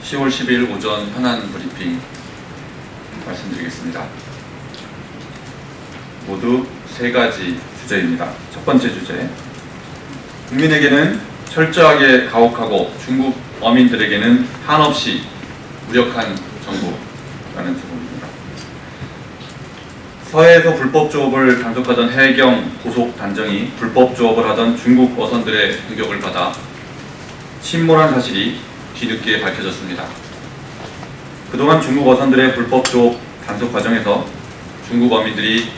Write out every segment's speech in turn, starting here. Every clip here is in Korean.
10월 10일 오전 현안 브리핑 말씀드리겠습니다. 모두 세 가지 주제입니다. 첫 번째 주제, 국민에게는 철저하게 가혹하고 중국 어민들에게는 한없이 무력한 정부라는 제목입니다. 서해에서 불법 조업을 단속하던 해경 고속 단정이 불법 조업을 하던 중국 어선들의 공격을 받아 침몰한 사실이 뒤늦게 밝혀졌습니다. 그동안 중국 어선들의 불법 조업 단속 과정에서 중국 어민들이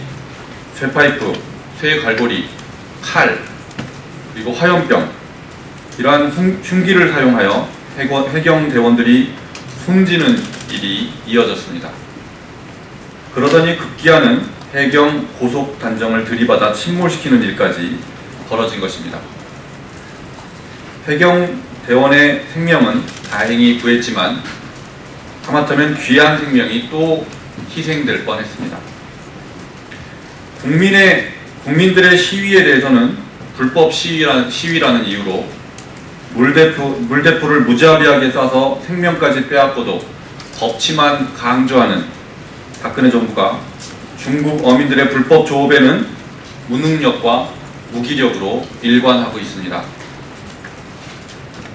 쇠파이프, 쇠갈고리, 칼, 그리고 화염병, 이러한 흉기를 사용하여 해경 대원들이 숨지는 일이 이어졌습니다. 그러더니 급기야는 해경 고속 단정을 들이받아 침몰시키는 일까지 벌어진 것입니다. 해경 대원의 생명은 다행히 구했지만 하마터면 귀한 생명이 또 희생될 뻔했습니다. 국민들의 시위에 대해서는 불법 시위라는 이유로 물대포를 무자비하게 쏴서 생명까지 빼앗고도 법치만 강조하는 박근혜 정부가 중국 어민들의 불법 조업에는 무능력과 무기력으로 일관하고 있습니다.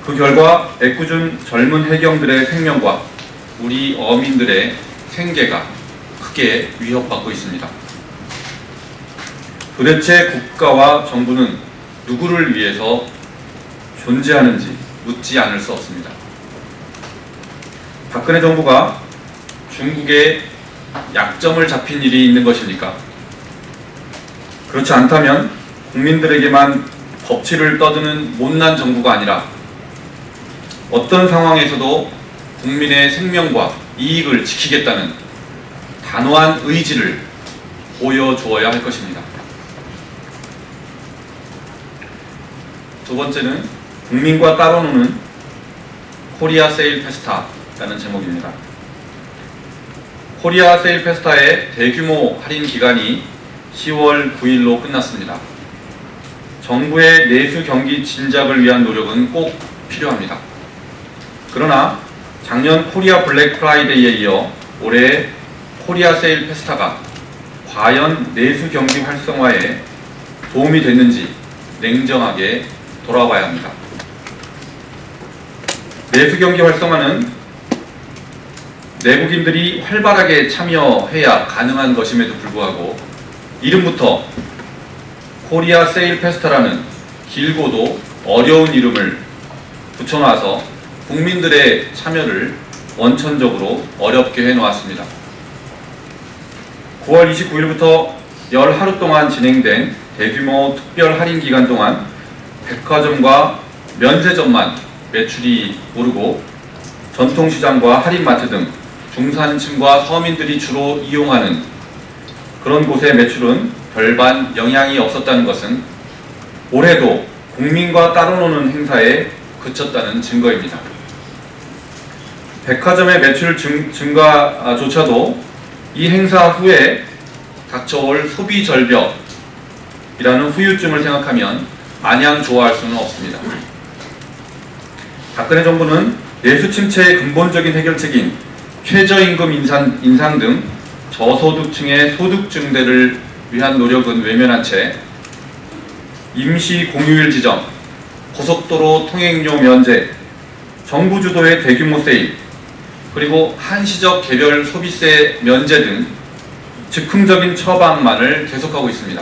그 결과 애꿎은 젊은 해경들의 생명과 우리 어민들의 생계가 크게 위협받고 있습니다. 도대체 국가와 정부는 누구를 위해서 존재하는지 묻지 않을 수 없습니다. 박근혜 정부가 중국에 약점을 잡힌 일이 있는 것입니까? 그렇지 않다면 국민들에게만 법치를 떠드는 못난 정부가 아니라 어떤 상황에서도 국민의 생명과 이익을 지키겠다는 단호한 의지를 보여주어야 할 것입니다. 두 번째는 국민과 따로 노는 코리아 세일 페스타라는 제목입니다. 코리아 세일 페스타의 대규모 할인 기간이 10월 9일로 끝났습니다. 정부의 내수 경기 진작을 위한 노력은 꼭 필요합니다. 그러나 작년 코리아 블랙 프라이데이에 이어 올해 코리아 세일 페스타가 과연 내수 경기 활성화에 도움이 됐는지 냉정하게 돌아봐야 합니다. 내수 경기 활성화는 내국인들이 활발하게 참여해야 가능한 것임에도 불구하고 이름부터 코리아 세일 페스타라는 길고도 어려운 이름을 붙여놔서 국민들의 참여를 원천적으로 어렵게 해놓았습니다. 9월 29일부터 열 하루 동안 진행된 대규모 특별 할인 기간 동안 백화점과 면세점만 매출이 오르고 전통시장과 할인마트 등 중산층과 서민들이 주로 이용하는 그런 곳의 매출은 별반 영향이 없었다는 것은 올해도 국민과 따로 노는 행사에 그쳤다는 증거입니다. 백화점의 매출 증가조차도 이 행사 후에 닥쳐올 소비 절벽이라는 후유증을 생각하면 마냥 좋아할 수는 없습니다. 박근혜 정부는 내수 침체의 근본적인 해결책인 최저임금 인상 등 저소득층의 소득 증대를 위한 노력은 외면한 채 임시 공휴일 지정, 고속도로 통행료 면제, 정부 주도의 대규모 세일, 그리고 한시적 개별 소비세 면제 등 즉흥적인 처방만을 계속하고 있습니다.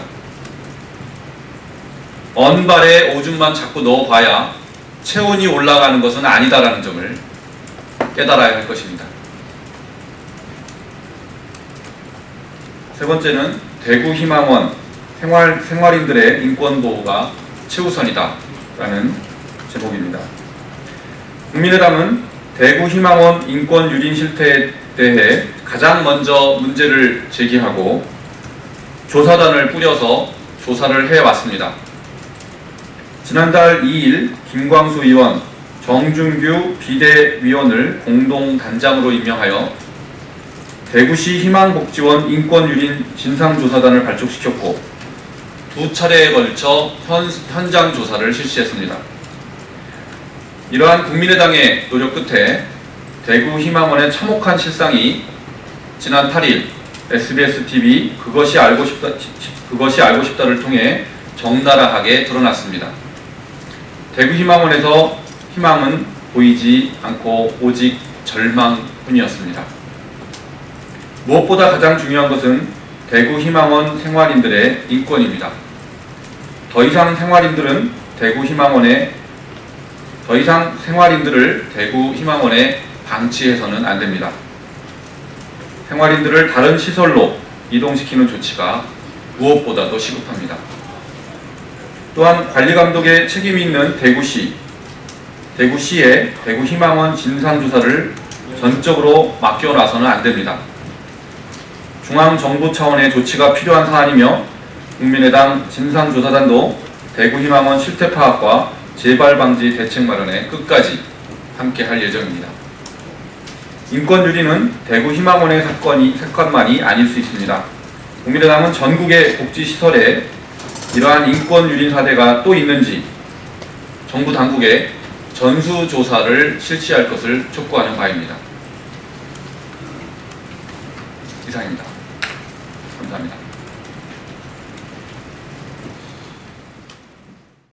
언발에 오줌만 자꾸 넣어봐야 체온이 올라가는 것은 아니다라는 점을 깨달아야 할 것입니다. 세 번째는 대구 희망원 생활인들의 인권 보호가 최우선이다라는 제목입니다. 국민의당은 대구 희망원 인권 유린 실태에 대해 가장 먼저 문제를 제기하고 조사단을 꾸려서 조사를 해왔습니다. 지난달 2일 김광수 의원, 정준규 비대위원을 공동단장으로 임명하여 대구시 희망복지원 인권유린 진상조사단을 발족시켰고 2차례에 걸쳐 현장 조사를 실시했습니다. 이러한 국민의당의 노력 끝에 대구 희망원의 참혹한 실상이 지난 8일 SBS TV 그것이 알고 싶다를 통해 적나라하게 드러났습니다. 대구 희망원에서 희망은 보이지 않고 오직 절망뿐이었습니다. 무엇보다 가장 중요한 것은 대구 희망원 생활인들의 인권입니다. 더 이상 생활인들을 대구 희망원에 방치해서는 안 됩니다. 생활인들을 다른 시설로 이동시키는 조치가 무엇보다도 시급합니다. 또한 관리감독에 책임이 있는 대구시에 대구 희망원 진상조사를 전적으로 맡겨놔서는 안 됩니다. 중앙정부 차원의 조치가 필요한 사안이며 국민의당 진상조사단도 대구 희망원 실태 파악과 재발방지 대책 마련에 끝까지 함께할 예정입니다. 인권유린은 대구 희망원의 사건만이 아닐 수 있습니다. 국민의당은 전국의 복지시설에 이러한 인권유린 사례가 또 있는지 정부 당국에 전수조사를 실시할 것을 촉구하는 바입니다. 이상입니다. 감사합니다.